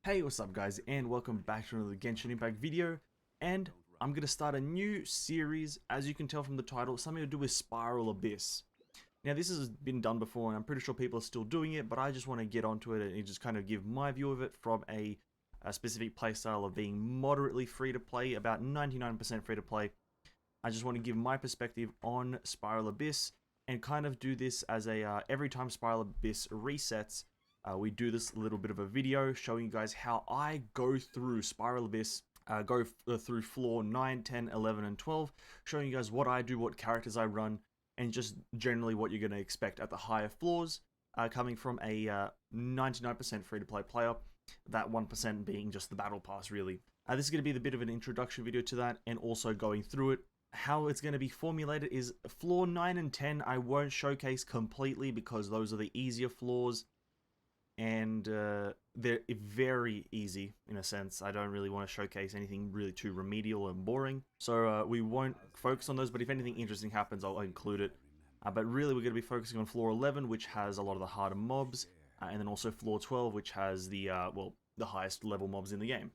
Hey, what's up guys, and welcome back to another Genshin Impact video. And I'm going to start a new series, as you can tell from the title, something to do with Spiral Abyss. Now this has been done before and I'm pretty sure people are still doing it, but I just want to get onto it and just kind of give my view of it from a specific playstyle of being moderately free to play, about 99% free to play. I just want to give my perspective on Spiral Abyss and kind of do this as a every time Spiral Abyss resets, we do this little bit of a video showing you guys how I go through Spiral Abyss, through floor 9, 10, 11, and 12, showing you guys what I do, what characters I run, and just generally what you're going to expect at the higher floors, coming from a 99% free-to-play player, that 1% being just the battle pass, really. This is going to be the bit of an introduction video to that, and also going through it. How it's going to be formulated is floor 9 and 10 I won't showcase completely because those are the easier floors. And they're very easy in a sense. I don't really want to showcase anything really too remedial and boring. So we won't focus on those, but if anything interesting happens, I'll include it. But really we're going to be focusing on floor 11, which has a lot of the harder mobs, and then also floor 12, which has the, the highest level mobs in the game.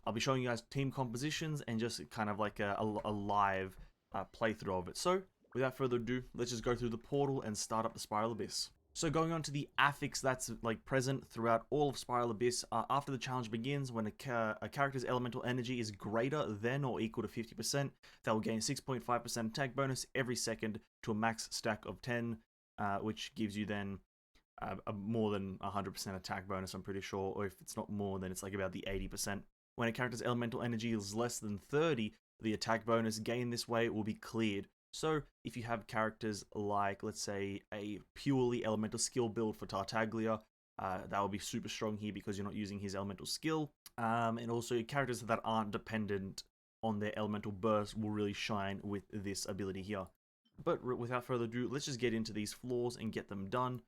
I'll be showing you guys team compositions and just kind of like a live playthrough of it. So without further ado, let's just go through the portal and start up the Spiral Abyss. So going on to the affix that's like present throughout all of Spiral Abyss, after the challenge begins, when a character's elemental energy is greater than or equal to 50%, they will gain 6.5% attack bonus every second to a max stack of 10, which gives you then a more than 100% attack bonus, I'm pretty sure, or if it's not more, then it's like about the 80%. When a character's elemental energy is less than 30, the attack bonus gained this way will be cleared. So, if you have characters like, let's say, a purely elemental skill build for Tartaglia, that will be super strong here because you're not using his elemental skill. And also, characters that aren't dependent on their elemental burst will really shine with this ability here. But without further ado, let's just get into these floors and get them done.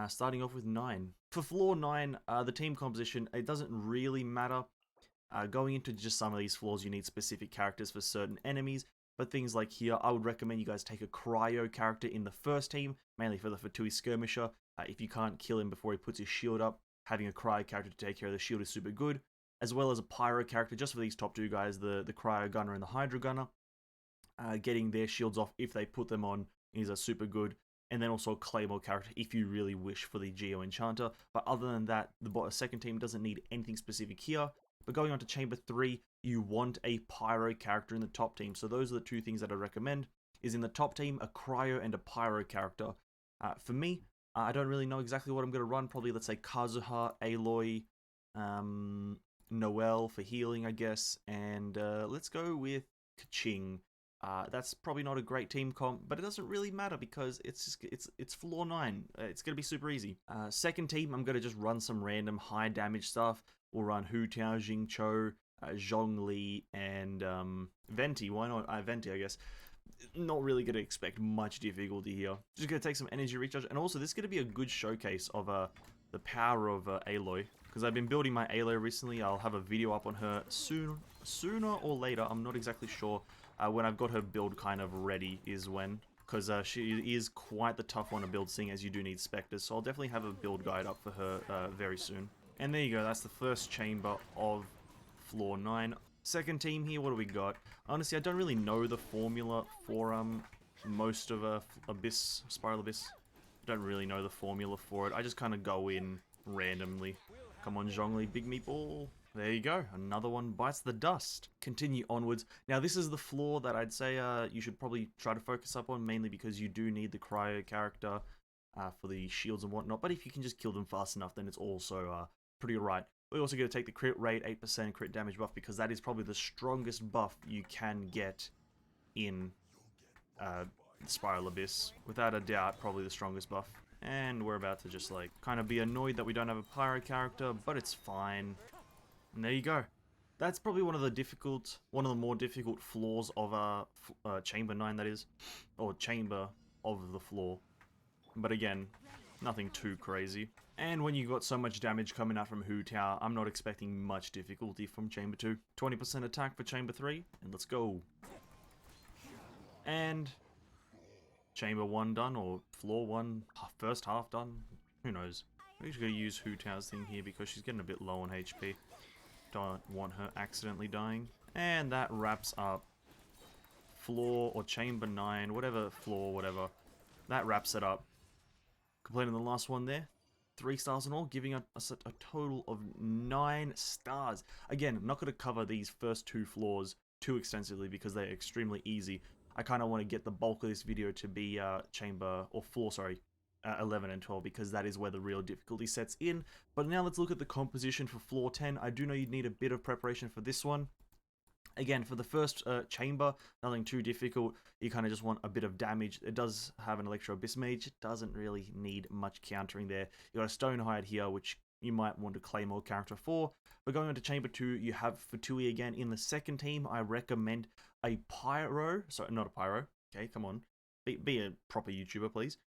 Starting off with 9. For floor 9, the team composition, it doesn't really matter. Going into just some of these floors, you need specific characters for certain enemies. But things like here, I would recommend you guys take a cryo character in the first team, mainly for the Fatui Skirmisher. If you can't kill him before he puts his shield up, having a cryo character to take care of the shield is super good. As well as a pyro character, just for these top two guys, the cryo gunner and the hydra gunner. Getting their shields off if they put them on is a super good. And then also a claymore character if you really wish for the Geo Enchanter. But other than that, the second team doesn't need anything specific here. But going on to Chamber 3, you want a Pyro character in the top team. So those are the two things that I recommend, is in the top team, a Cryo and a Pyro character. For me, I don't really know exactly what I'm going to run. Probably, let's say, Kazuha, Aloy, Noelle for healing, I guess. And let's go with Kaching. That's probably not a great team comp, but it doesn't really matter because it's floor 9. It's going to be super easy. Second team, I'm going to just run some random high damage stuff. We'll run Hu Tao, Jingcho, Zhongli, and Venti. Why not? Venti, I guess. Not really going to expect much difficulty here. Just going to take some energy recharge. And also, this is going to be a good showcase of the power of Aloy. Because I've been building my Aloy recently. I'll have a video up on her sooner or later. I'm not exactly sure. When I've got her build kind of ready is when. Because she is quite the tough one to build, seeing as you do need Spectres. So I'll definitely have a build guide up for her very soon. And there you go, that's the first chamber of floor 9. Second team here, what do we got? Honestly, I don't really know the formula for most of Spiral Abyss. I don't really know the formula for it. I just kind of go in randomly. Come on, Zhongli, big meatball. There you go, another one bites the dust. Continue onwards. Now this is the floor that I'd say you should probably try to focus up on, mainly because you do need the cryo character for the shields and whatnot. But if you can just kill them fast enough, then it's also pretty alright. We're also going to take the crit rate, 8% crit damage buff, because that is probably the strongest buff you can get in Spiral Abyss. Without a doubt, probably the strongest buff. And we're about to just like kind of be annoyed that we don't have a pyro character, but it's fine. And there you go. That's probably one of the more difficult floors of Chamber 9, that is, or Chamber of the floor. But again, nothing too crazy. And when you got so much damage coming out from Hu Tao, I'm not expecting much difficulty from Chamber 2. 20% attack for Chamber 3, and let's go. And Chamber 1 done, or floor 1, first half done, who knows. We're just going to use Hu Tao's thing here because she's getting a bit low on HP. Don't want her accidentally dying. And that wraps up floor or chamber 9, whatever floor, whatever. That wraps it up. Completing the last one there. 3 stars in all, giving us a total of 9 stars. Again, I'm not going to cover these first 2 floors too extensively because they're extremely easy. I kind of want to get the bulk of this video to be chamber, or floor, sorry, 11 and 12, because that is where the real difficulty sets in. But now let's look at the composition for floor 10. I do know you'd need a bit of preparation for this one. Again, for the first chamber, nothing too difficult. You kind of just want a bit of damage. It does have an Electro Abyss Mage. It doesn't really need much countering there. You got a Stonehide here, which you might want to claim more character for. But going on to chamber 2, you have Fatui again. In the second team, I recommend a Pyro. Sorry, not a Pyro. Okay, come on. Be a proper YouTuber, please.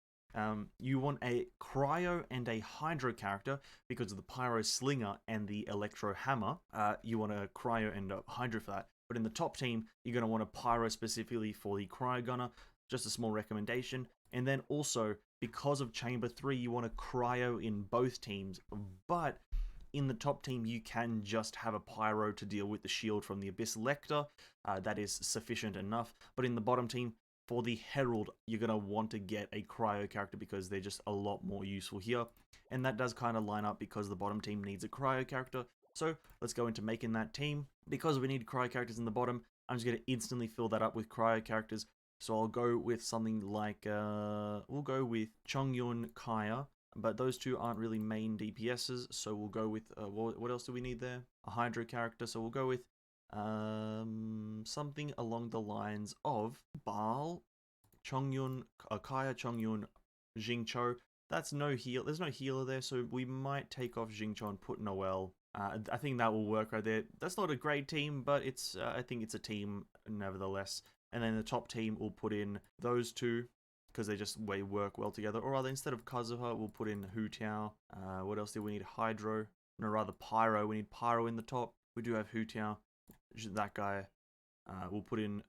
You want a Cryo and a Hydro character because of the Pyro Slinger and the Electro Hammer. You want a Cryo and a Hydro for that. But in the top team, you're going to want a Pyro specifically for the Cryo Gunner. Just a small recommendation. And then also, because of Chamber 3, you want a Cryo in both teams. But in the top team, you can just have a Pyro to deal with the shield from the Abyss Lecter. That is sufficient enough. But in the bottom team, for the Herald, you're going to want to get a Cryo character because they're just a lot more useful here. And that does kind of line up because the bottom team needs a Cryo character. So let's go into making that team. Because we need Cryo characters in the bottom, I'm just going to instantly fill that up with Cryo characters. So I'll go with something like, we'll go with Chongyun Kaya. But those two aren't really main DPSs, so we'll go with, what else do we need there? A Hydro character, so we'll go with something along the lines of Baal, Chongyun, Kaya, Chongyun, Jingcho. That's no heal. There's no healer there, so we might take off Jingcho and put Noel. I think that will work right there. That's not a great team, but it's I think it's a team nevertheless. And then the top team will put in those two because they just work well together. Or rather, instead of Kazuha, we'll put in Hu Tao. What else do we need? Hydro. No, rather Pyro. We need Pyro in the top. We do have Hu Tao. That guy. We'll put in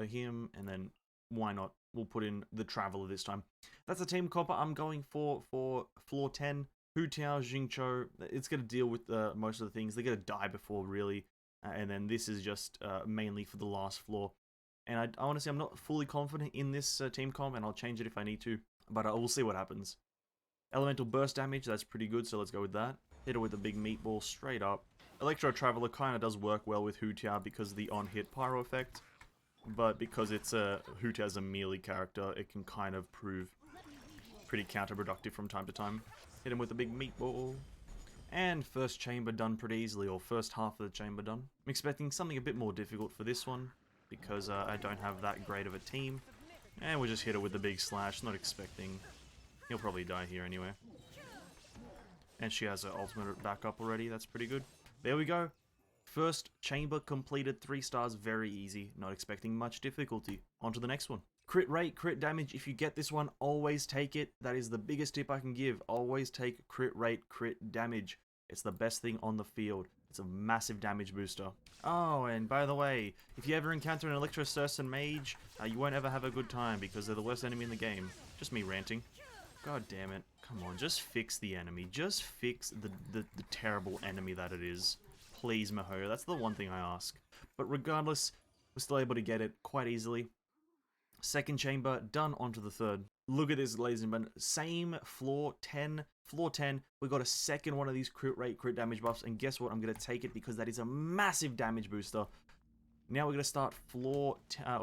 him, and then why not? We'll put in the Traveler this time. That's the team comp I'm going for floor 10. Hu Tao, Jingcho. It's going to deal with most of the things. They're going to die before, really. And then this is just mainly for the last floor. And I honestly, I'm not fully confident in this team comp, and I'll change it if I need to. But we'll see what happens. Elemental burst damage, that's pretty good, so let's go with that. Hit her with a big meatball straight up. Electro Traveler kind of does work well with Hu Tao because of the on-hit pyro effect. But because it's Hu Tao's a melee character, it can kind of prove pretty counterproductive from time to time. Hit him with a big meatball. And first chamber done pretty easily, or first half of the chamber done. I'm expecting something a bit more difficult for this one, because I don't have that great of a team. And we'll just hit it with the big slash, not expecting. He'll probably die here anyway. And she has her ultimate backup already, that's pretty good. There we go. First chamber completed, 3 stars, very easy, not expecting much difficulty. On to the next one. Crit rate, crit damage, if you get this one, always take it. That is the biggest tip I can give. Always take crit rate, crit damage. It's the best thing on the field. It's a massive damage booster. Oh, and by the way, if you ever encounter an Electro-Cerson Mage, you won't ever have a good time because they're the worst enemy in the game. Just me ranting. God damn it. Come on, just fix the enemy. Just fix the terrible enemy that it is. Please, Miho. That's the one thing I ask. But regardless, we're still able to get it quite easily. Second chamber, done, onto the third. Look at this, ladies and gentlemen. Same floor 10. Floor 10, we got a second one of these crit rate, crit damage buffs, and guess what? I'm going to take it because that is a massive damage booster. Now we're going to start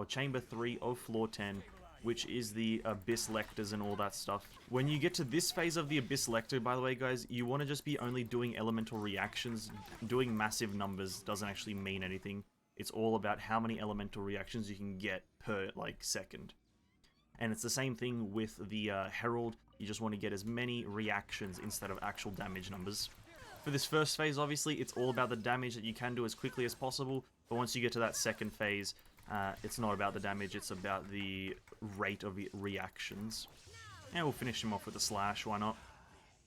chamber 3 of floor 10, which is the Abyss Lectors and all that stuff. When you get to this phase of the Abyss Lecter, by the way, guys, you want to just be only doing elemental reactions. Doing massive numbers doesn't actually mean anything. It's all about how many elemental reactions you can get per, second. And it's the same thing with the Herald. You just want to get as many reactions instead of actual damage numbers. For this first phase, obviously, it's all about the damage that you can do as quickly as possible. But once you get to that second phase, it's not about the damage, it's about the rate of reactions. And we'll finish him off with a slash, why not?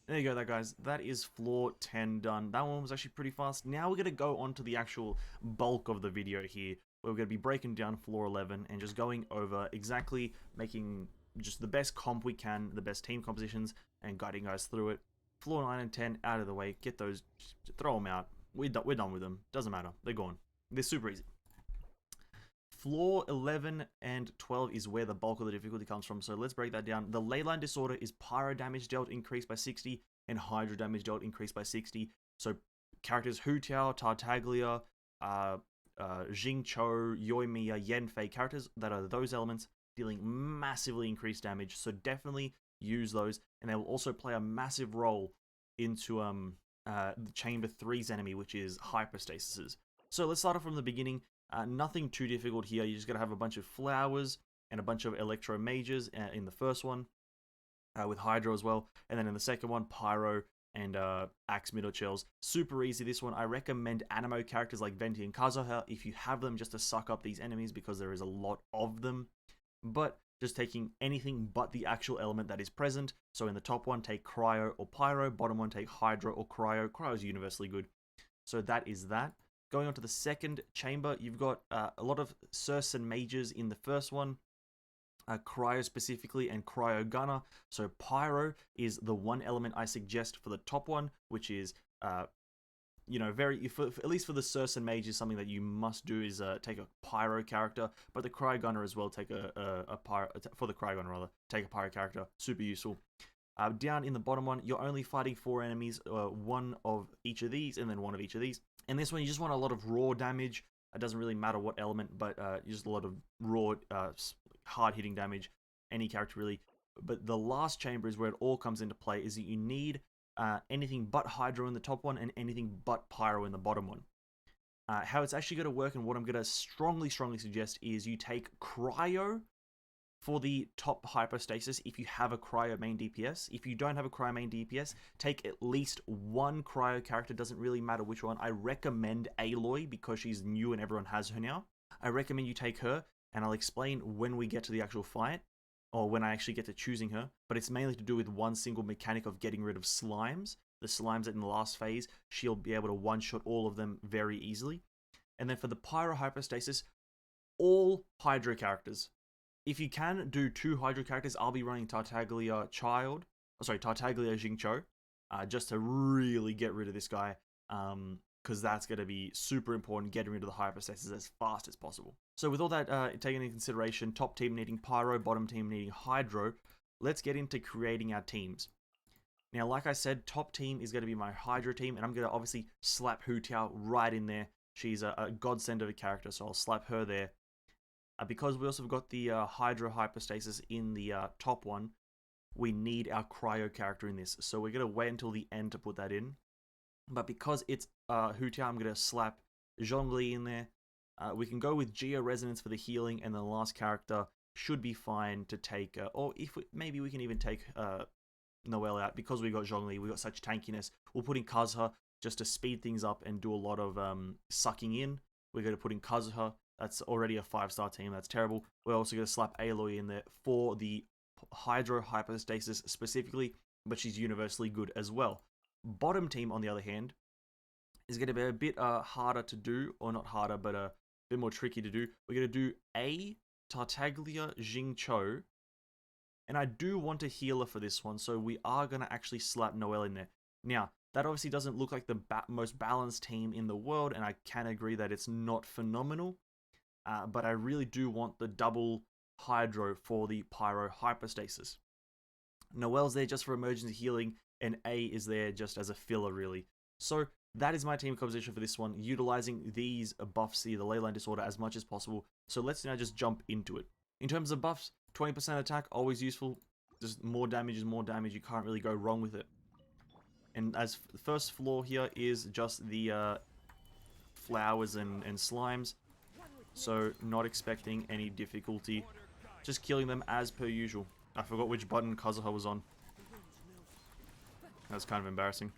There you go, guys. That is floor 10 done. That one was actually pretty fast. Now we're going to go on to the actual bulk of the video here, where we're going to be breaking down floor 11 and just going over exactly making just the best comp we can, the best team compositions, and guiding guys through it. Floor 9 and 10 out of the way. Get those, throw them out. we're done with them. Doesn't matter. They're gone. They're super easy. Floor 11 and 12 is where the bulk of the difficulty comes from. So let's break that down. The leyline disorder is pyro damage dealt increased by 60 and hydro damage dealt increased by 60. So characters Hu Tao, Tartaglia, Jingcho, Yoimiya, Yanfei, characters that are those elements dealing massively increased damage. So definitely use those, and they will also play a massive role into the Chamber 3's enemy, which is hyperstasis. So let's start off from the beginning. Nothing too difficult here. You just got to have a bunch of flowers and a bunch of electro mages in the first one, with hydro as well, and then in the second one, pyro and axe middle shells. Super easy, this one. I recommend animo characters like Venti and Kazuha if you have them, just to suck up these enemies, because there is a lot of them. But just taking anything but the actual element that is present. So in the top one, take cryo or pyro. Bottom one, take hydro or cryo. Cryo is universally good. So that is that. Going on to the second chamber, you've got a lot of Circen mages in the first one. Cryo specifically, and cryo gunner. So pyro is the one element I suggest for the top one, which is you know, at least for the Circen mage, is something that you must do, is take a pyro character. But the cryo gunner as well, take a pyro, for the cryo gunner rather, take a pyro character. Super useful. Down in the bottom one, you're only fighting 4 enemies, one of each of these, and then one of each of these. And this one, you just want a lot of raw damage. It doesn't really matter what element, but just a lot of raw, hard-hitting damage. Any character really. But the last chamber is where it all comes into play, is that you need anything but hydro in the top one and anything but pyro in the bottom one. How it's actually going to work, and what I'm going to strongly suggest, is you take cryo for the top hyperstasis if you have a cryo main DPS. If you don't have a cryo main DPS, take at least one cryo character. Doesn't really matter which one. I recommend Aloy because she's new and everyone has her now. I recommend you take her, and I'll explain when we get to the actual fight, or when I actually get to choosing her. But it's mainly to do with one single mechanic of getting rid of slimes. The slimes that in the last phase, she'll be able to one-shot all of them very easily. And then for the pyro hyperstasis, all hydro characters. If you can do 2 hydro characters, I'll be running Tartaglia Jingcho, just to really get rid of this guy, because that's going to be super important, getting rid of the hyperstasis as fast as possible. So with all that taken into consideration, top team needing pyro, bottom team needing hydro, let's get into creating our teams. Now, like I said, top team is going to be my hydro team, and I'm going to obviously slap Hu Tao right in there. She's a godsend of a character, so I'll slap her there. Because we also got the hydro hyperstasis in the top one, we need our cryo character in this. So we're going to wait until the end to put that in. But because it's Hu Tao, I'm going to slap Zhongli in there. We can go with Geo Resonance for the healing, and the last character should be fine to take, or maybe we can even take Noelle out. Because we got Zhongli, we got such tankiness. We'll put in Kazuha just to speed things up and do a lot of sucking in. We're going to put in Kazuha. That's already a 5-star team. That's terrible. We're also going to slap Aloy in there for the hydro hyperstasis specifically, but she's universally good as well. Bottom team, on the other hand, is going to be a bit harder to do, or not harder, but a bit more tricky to do. We're going to do a Tartaglia Jingcho, and I do want a healer for this one, so we are going to actually slap Noelle in there. Now, that obviously doesn't look like the most balanced team in the world, and I can agree that it's not phenomenal. But I really do want the double hydro for the pyro hyperstasis. Noelle's there just for emergency healing, and A is there just as a filler, really. So that is my team composition for this one, utilizing these buffs here, the leyline disorder, as much as possible. So let's now just jump into it. In terms of buffs, 20% attack, always useful. Just more damage is more damage. You can't really go wrong with it. And as the first floor here is just the flowers and slimes. So not expecting any difficulty. Just killing them as per usual. I forgot which button Kazuha was on. That's kind of embarrassing.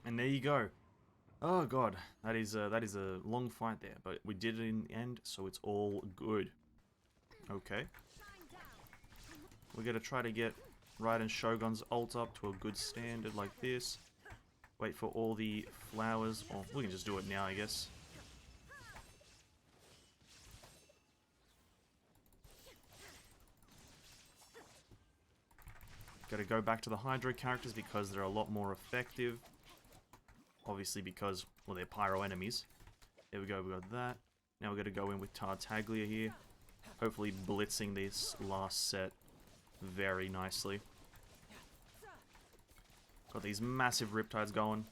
And there you go. Oh god, that is a long fight there, but we did it in the end, so it's all good. Okay. We're gonna try to get Raiden Shogun's ult up to a good standard like this. Wait for all the flowers. Oh, we can just do it now, I guess. Gotta go back to the Hydro characters because they're a lot more effective. Obviously because, well, they're pyro enemies. There we go, we got that. Now we're gonna go in with Tartaglia here. Hopefully blitzing this last set very nicely. Got these massive Riptides going.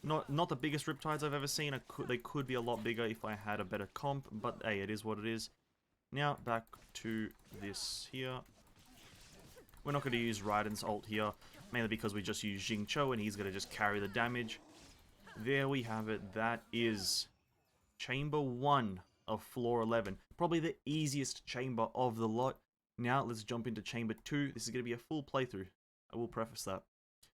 Not the biggest Riptides I've ever seen. They could be a lot bigger if I had a better comp, but hey, it is what it is. Now, back to this here. We're not going to use Raiden's ult here, mainly because we just use Xingqiu and he's going to just carry the damage. There we have it. That is Chamber 1 of Floor 11. Probably the easiest chamber of the lot. Now, let's jump into Chamber 2. This is going to be a full playthrough. I will preface that.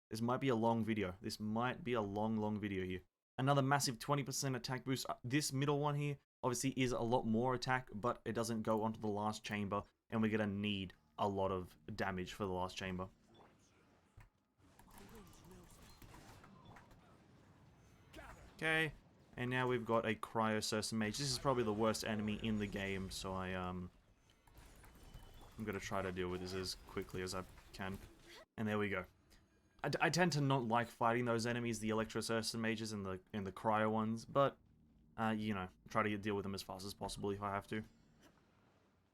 This might be a long video. This might be a long video here. Another massive 20% attack boost. This middle one here, obviously, is a lot more attack, but it doesn't go onto the last chamber, and we're going to need a lot of damage for the last chamber. Okay, and now we've got a Cryo Sursa Mage. This is probably the worst enemy in the game, so I'm going to try to deal with this as quickly as I can. And there we go. I tend to not like fighting those enemies, the Electro Sursa Mages and the Cryo ones, but, you know, try to deal with them as fast as possible if I have to.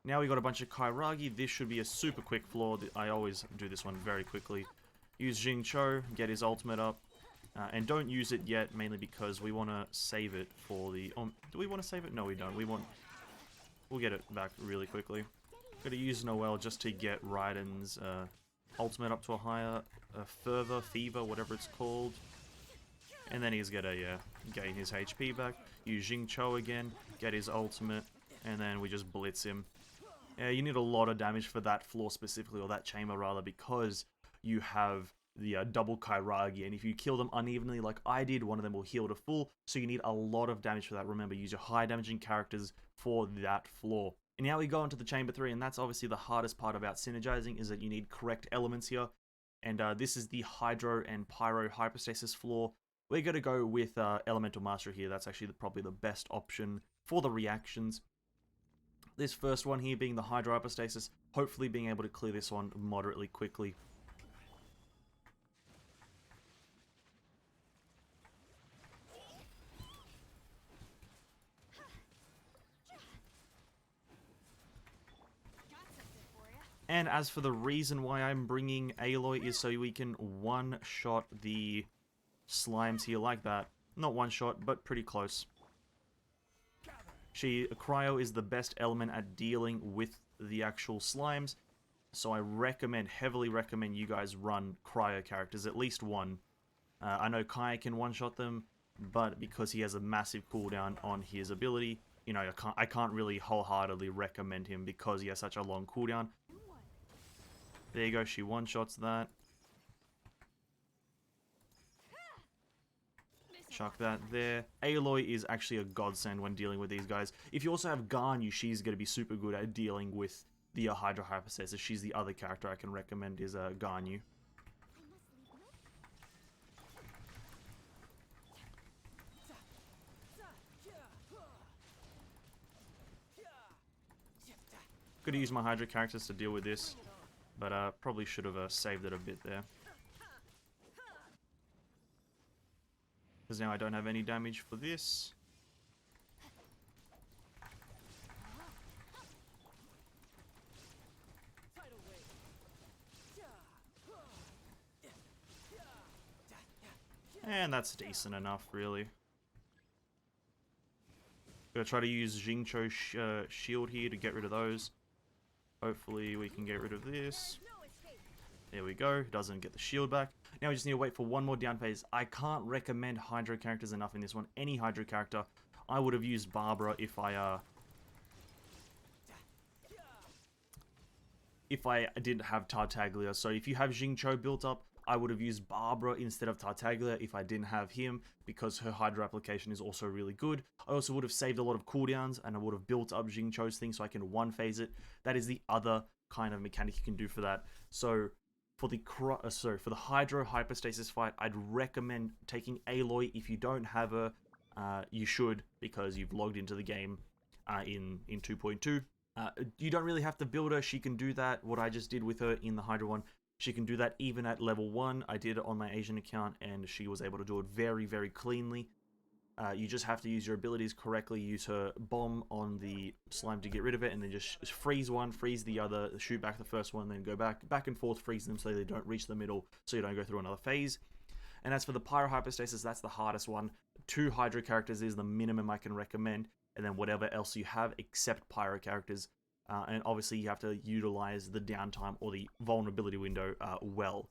Now we got a bunch of Kairagi. This should be a super quick floor. I always do this one very quickly. Use Xingqiu, get his ultimate up, and don't use it yet, mainly because we want to save it for the... do we want to save it? No, we don't. We'll get it back really quickly. Gotta use Noelle just to get Raiden's ultimate up to a higher, further, fever, whatever it's called. And then he's gonna, gain his HP back. Use Xingqiu again, get his ultimate, and then we just blitz him. Yeah, you need a lot of damage for that floor specifically, or that chamber rather, because you have the double Kairagi, and if you kill them unevenly like I did, one of them will heal to full, so you need a lot of damage for that. Remember, use your high damaging characters for that floor. And now we go into the Chamber 3, and that's obviously the hardest part about synergizing, is that you need correct elements here. And this is the Hydro and Pyro Hypostasis floor. We're going to go with Elemental Mastery here. That's actually probably the best option for the reactions. This first one here being the Hydro Hypostasis, hopefully being able to clear this one moderately quickly. And as for the reason why I'm bringing Aloy is so we can one-shot the slimes here like that. Not one-shot, but pretty close. Cryo is the best element at dealing with the actual slimes, so I heavily recommend you guys run Cryo characters, at least one. I know Kai can one-shot them, but because he has a massive cooldown on his ability, you know, I can't really wholeheartedly recommend him because he has such a long cooldown. There you go, she one-shots that. Chuck that there. Aloy is actually a godsend when dealing with these guys. If you also have Ganyu, she's going to be super good at dealing with the Hydro Hypostasis. She's the other character I can recommend is Ganyu. Gonna use my Hydro characters to deal with this, but probably should have saved it a bit there. Because now I don't have any damage for this. And that's decent enough, really. Gonna try to use Xingqiu shield here to get rid of those. Hopefully we can get rid of this. There we go. Doesn't get the shield back. Now we just need to wait for one more down phase. I can't recommend Hydro characters enough in this one. Any Hydro character. I would have used Barbara if I didn't have Tartaglia. So if you have Xingqiu built up, I would have used Barbara instead of Tartaglia if I didn't have him, because her Hydro application is also really good. I also would have saved a lot of cooldowns, and I would have built up Xingqiu's thing so I can one-phase it. That is the other kind of mechanic you can do for that. So for the Hydro Hypostasis fight, I'd recommend taking Aloy. If you don't have her, you should, because you've logged into the game in 2.2. You don't really have to build her. She can do that, what I just did with her in the Hydro one. She can do that even at level 1. I did it on my Asian account, and she was able to do it very, very cleanly. You just have to use your abilities correctly, use her bomb on the slime to get rid of it, and then just freeze one, freeze the other, shoot back the first one, then go back and forth, freeze them so they don't reach the middle, so you don't go through another phase. And as for the Pyro Hypostasis, that's the hardest one. 2 Hydro characters is the minimum I can recommend, and then whatever else you have except Pyro characters. And obviously you have to utilize the downtime or the vulnerability window well.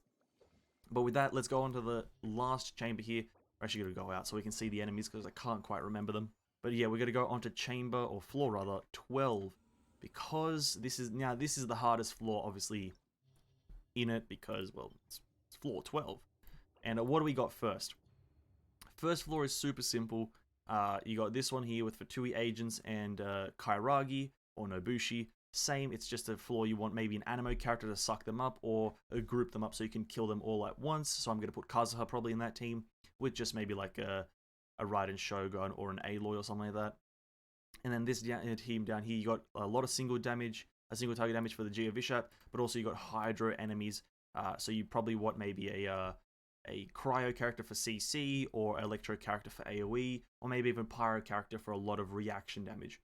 But with that, let's go on to the last chamber here. We're actually going to go out so we can see the enemies because I can't quite remember them. But yeah, we're going to go on to chamber, or floor rather, 12. Because this is the hardest floor, obviously, in it, because, well, it's floor 12. And what do we got first? First floor is super simple. You got this one here with Fatui agents and Kairagi or Nobushi. Same, it's just a floor you want maybe an animo character to suck them up or group them up so you can kill them all at once. So I'm going to put Kazuha probably in that team with just maybe like a Raiden Shogun or an Aloy or something like that. And then this team down here, you got a lot of single target damage for the Gia Vishap, but also you got Hydro enemies. So you probably want maybe a Cryo character for CC, or Electro character for AoE, or maybe even Pyro character for a lot of reaction damage.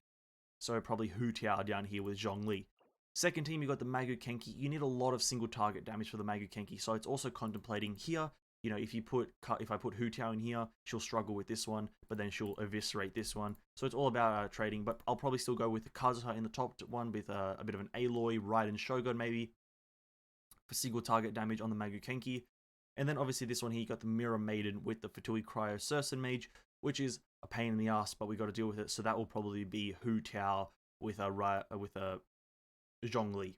So probably Hu Tiao down here with Zhongli. Second team, you got the Magu Kenki. You need a lot of single target damage for the Magu Kenki, so it's also contemplating here. You know, if I put Hu Tiao in here, she'll struggle with this one, but then she'll eviscerate this one. So it's all about trading, but I'll probably still go with the Kazuha in the top one with a bit of an Aloy, Raiden Shogun maybe, for single target damage on the Magu Kenki. And then obviously this one here, you got the Mirror Maiden with the Fatui Cryo Sursen Mage, which is a pain in the ass, but we got to deal with it. So that will probably be Hu Tiao with a Zhongli.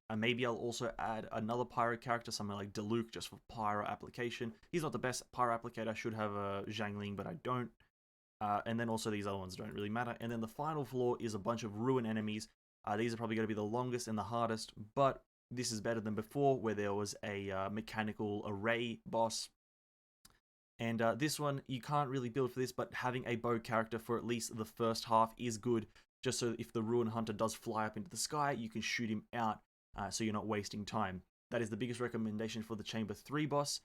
And maybe I'll also add another Pyro character, something like Diluc, just for Pyro application. He's not the best Pyro applicator. I should have a Zhangling, but I don't. And then also these other ones don't really matter. And then the final floor is a bunch of Ruin enemies. These are probably going to be the longest and the hardest, but this is better than before, where there was a mechanical array boss. And this one, you can't really build for this, but having a bow character for at least the first half is good, just so if the Ruin Hunter does fly up into the sky, you can shoot him out, so you're not wasting time. That is the biggest recommendation for the Chamber 3 boss,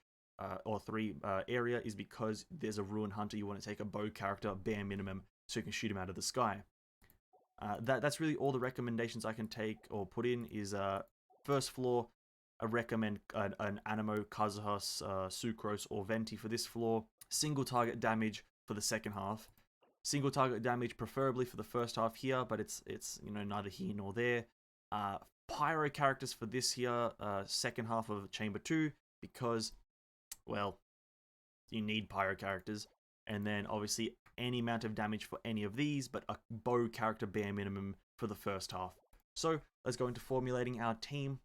or 3 area, is because there's a Ruin Hunter, you want to take a bow character, bare minimum, so you can shoot him out of the sky. That's really all the recommendations I can take or put in is... First floor, I recommend an Animo, Kazuha, Sucrose, or Venti for this floor. Single target damage for the second half. Single target damage preferably for the first half here, but it's you know, neither here nor there. Pyro characters for this here, second half of Chamber 2, because, well, you need Pyro characters. And then obviously any amount of damage for any of these, but a bow character bare minimum for the first half. So let's go into formulating our team.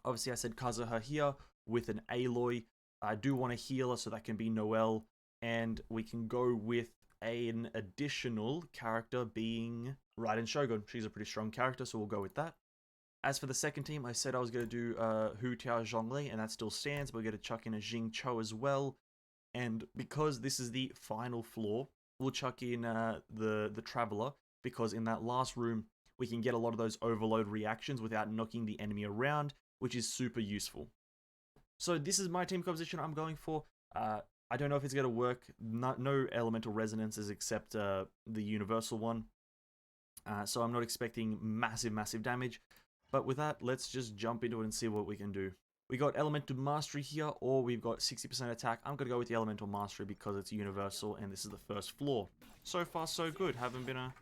Obviously I said Kazuha here with an Aloy. I do want a healer, so that can be Noelle. And we can go with an additional character being Raiden Shogun. She's a pretty strong character, so we'll go with that. As for the second team, I said I was going to do Hu Tiao Zhongli, and that still stands. We're going to chuck in a Jing Cho as well. And because this is the final floor, we'll chuck in the Traveler, because in that last room, we can get a lot of those overload reactions without knocking the enemy around, which is super useful. So this is my team composition I'm going for. I don't know if it's going to work. No elemental resonances except the universal one. So I'm not expecting massive damage. But with that, let's just jump into it and see what we can do. We got Elemental Mastery here, or we've got 60% attack. I'm going to go with the Elemental Mastery because it's universal and this is the first floor. So far so good. Haven't been a...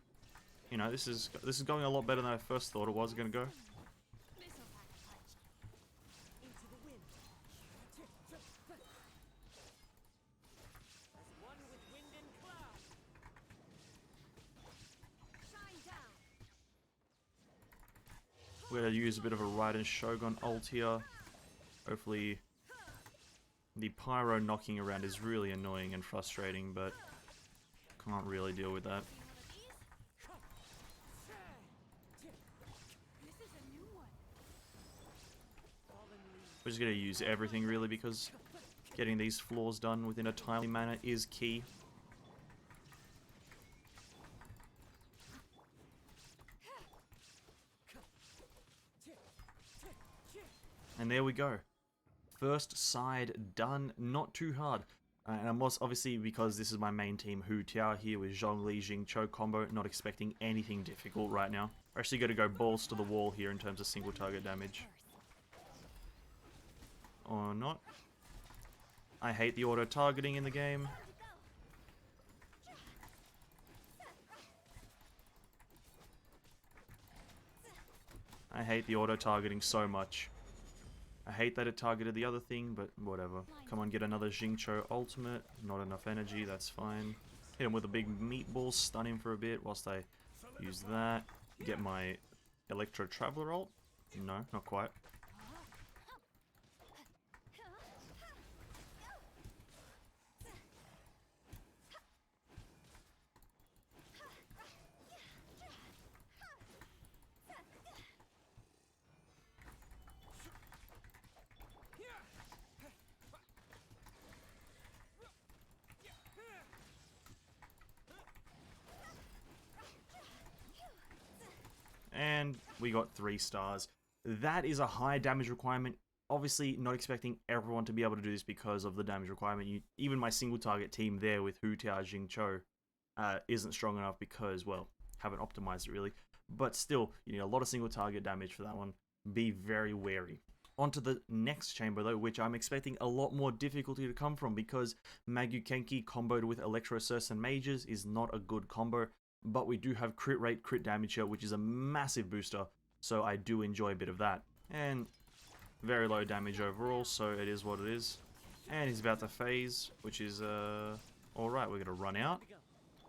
You know, this is going a lot better than I first thought it was going to go. We're going to use a bit of a Raiden Shogun ult here. Hopefully the Pyro knocking around is really annoying and frustrating, but can't really deal with that. We're just going to use everything really, because getting these floors done within a timely manner is key. And there we go. First side done, not too hard. And I'm also, obviously, because this is my main team, Hu Tiao here with Zhongli, Jingqiu combo, not expecting anything difficult right now. We're actually going to go balls to the wall here in terms of single target damage. Or not. I hate the auto-targeting in the game. I hate the auto-targeting so much. I hate that it targeted the other thing, but whatever. Come on, get another Jingqiu ultimate. Not enough energy, that's fine. Hit him with a big meatball, stun him for a bit whilst I use that. Get my Electro Traveler ult. No, not quite. And we got 3 stars. That is a high damage requirement. Obviously, not expecting everyone to be able to do this because of the damage requirement. Even my single target team there with Hu Tiao Jingqiu isn't strong enough because, well, haven't optimized it really. But still, you need a lot of single target damage for that one. Be very wary. Onto the next chamber though, which I'm expecting a lot more difficulty to come from because Magyu Kenki comboed with Electro Surge and Mages is not a good combo. But we do have crit rate, crit damage here, which is a massive booster, so I do enjoy a bit of that. And very low damage overall, so it is what it is. And he's about to phase, which is, alright, we're gonna run out.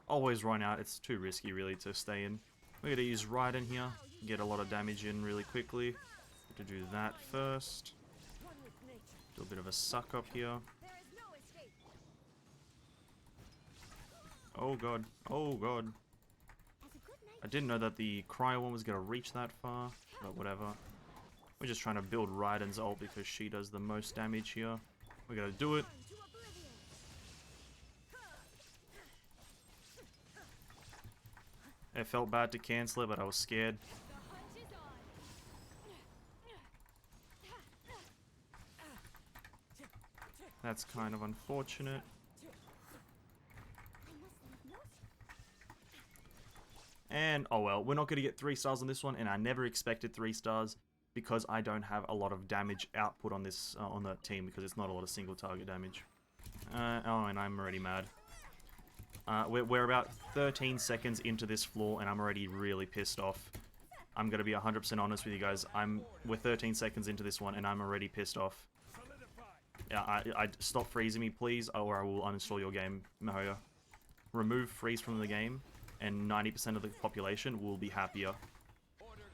Always run out, it's too risky really to stay in. We're gonna use Raiden here, get a lot of damage in really quickly. To do that first. Do a bit of a suck up here. Oh god, oh god. I didn't know that the cryo one was going to reach that far, but whatever. We're just trying to build Raiden's ult because she does the most damage here. We're going to do it. It felt bad to cancel it, but I was scared. That's kind of unfortunate. And, oh well, we're not going to get 3 stars on this one, and I never expected 3 stars because I don't have a lot of damage output on this on that team because it's not a lot of single target damage. Oh, and I'm already mad. We're about 13 seconds into this floor, and I'm already really pissed off. I'm going to be 100% honest with you guys. We're 13 seconds into this one, and I'm already pissed off. Yeah, I stop freezing me, please, or I will uninstall your game, miHoYo. Remove freeze from the game, and 90% of the population will be happier.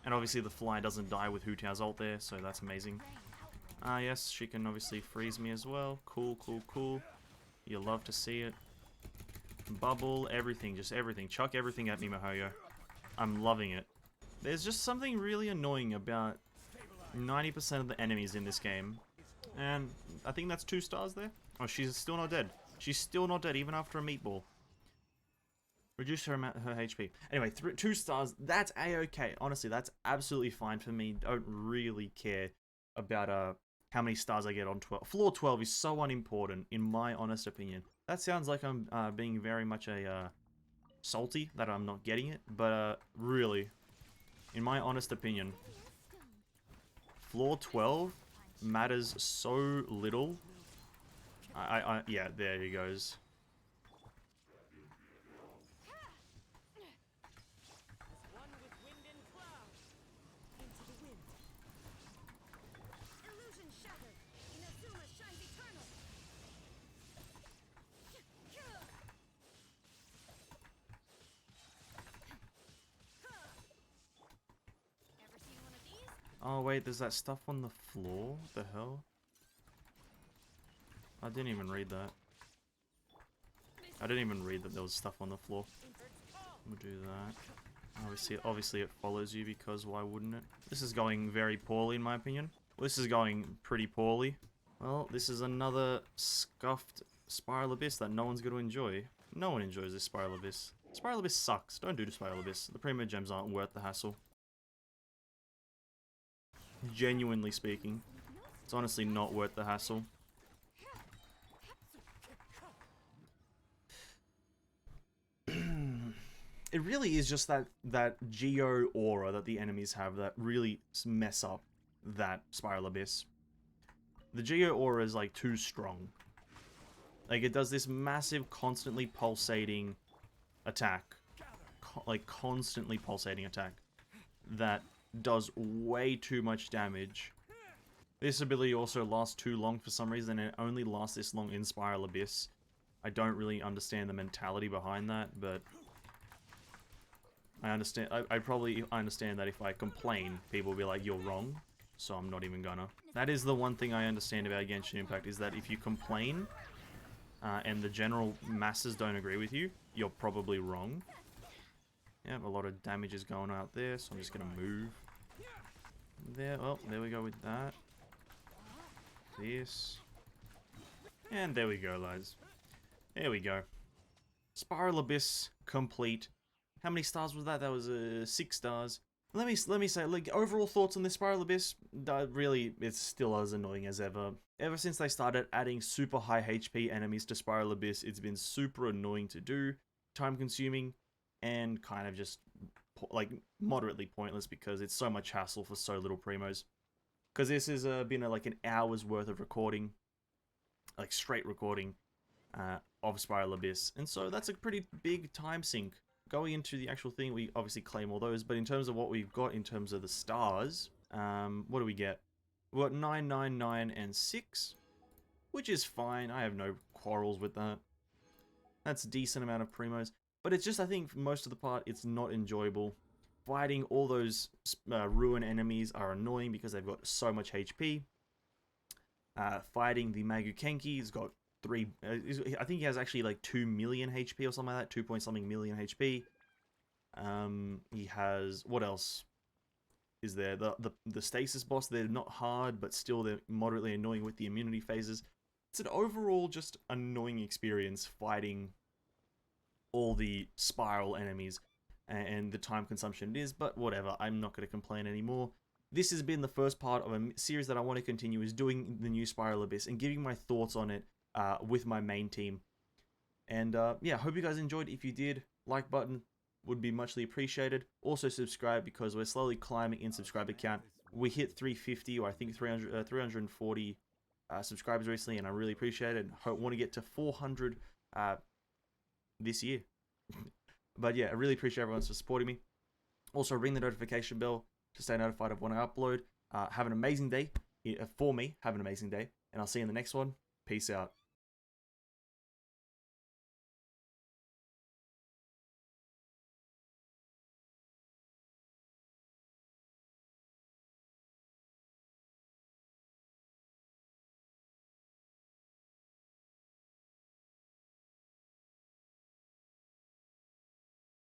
And obviously the fly doesn't die with Hu Tiao's ult there, so that's amazing. Yes, she can obviously freeze me as well. Cool, cool, cool. You love to see it. Bubble, everything, just everything. Chuck everything at me, miHoYo. I'm loving it. There's just something really annoying about 90% of the enemies in this game. And I think that's 2 stars there. Oh, she's still not dead. She's still not dead, even after a meatball. Reduce her HP. Anyway, 2 stars, that's a-okay. Honestly, that's absolutely fine for me. Don't really care about how many stars I get on 12. Floor 12 is so unimportant, in my honest opinion. That sounds like I'm being very much salty that I'm not getting it. But really, in my honest opinion, floor 12 matters so little. Yeah, there he goes. Oh wait, there's that stuff on the floor? What the hell? I didn't even read that. I didn't even read that there was stuff on the floor. We'll do that. Obviously it follows you because why wouldn't it? This is going very poorly in my opinion. Well, this is going pretty poorly. Well, this is another scuffed Spiral Abyss that no one's going to enjoy. No one enjoys this Spiral Abyss. Spiral Abyss sucks. Don't do Spiral Abyss. The Primo Gems aren't worth the hassle. Genuinely speaking. It's honestly not worth the hassle. It really is just that Geo aura that the enemies have that really mess up that Spiral Abyss. The Geo aura is like too strong. Like it does this massive, constantly pulsating attack. Like constantly pulsating attack. That does way too much damage. This ability also lasts too long for some reason, and it only lasts this long in Spiral Abyss. I don't really understand the mentality behind that, but I understand. I probably understand that if I complain, people will be like, "You're wrong," so I'm not even gonna. That is the one thing I understand about Genshin Impact, is that if you complain, and the general masses don't agree with you, you're probably wrong. Yeah, a lot of damage is going out there, so I'm just gonna move. There, oh, there we go with that. This. And there we go, lads. There we go. Spiral Abyss complete. How many stars was that? That was 6 stars. Let me say, like, overall thoughts on this Spiral Abyss. Really, it's still as annoying as ever. Ever since they started adding super high HP enemies to Spiral Abyss, it's been super annoying to do, time consuming, and kind of just like moderately pointless because it's so much hassle for so little primos. Because this has been like an hour's worth of recording, like straight recording of Spiral Abyss, and so that's a pretty big time sink. Going into the actual thing, we obviously claim all those, but in terms of what we've got in terms of the stars, what do we get? We got 9, 9, 9, and 6, which is fine. I have no quarrels with that. That's a decent amount of primos, but it's just, I think, for most of the part, it's not enjoyable. Fighting all those ruin enemies are annoying because they've got so much HP. Fighting the Magukenki, he's got 3, I think he has actually like 2 million HP or something like that, 2 point something million HP. He has, what else is there? The stasis boss, they're not hard, but still they're moderately annoying with the immunity phases. It's an overall just annoying experience fighting all the spiral enemies and the time consumption it is, but whatever, I'm not going to complain anymore. This has been the first part of a series that I want to continue, is doing the new Spiral Abyss and giving my thoughts on it with my main team. And yeah, hope you guys enjoyed. If you did, like button would be muchly appreciated. Also subscribe, because we're slowly climbing in subscriber count. We hit 350, or I think 340 subscribers recently, and I really appreciate it. I want to get to 400 this year. But yeah, I really appreciate everyone for supporting me. Also, ring the notification bell to stay notified of when I upload. Have an amazing day. For me, have an amazing day, and I'll see you in the next one. Peace out.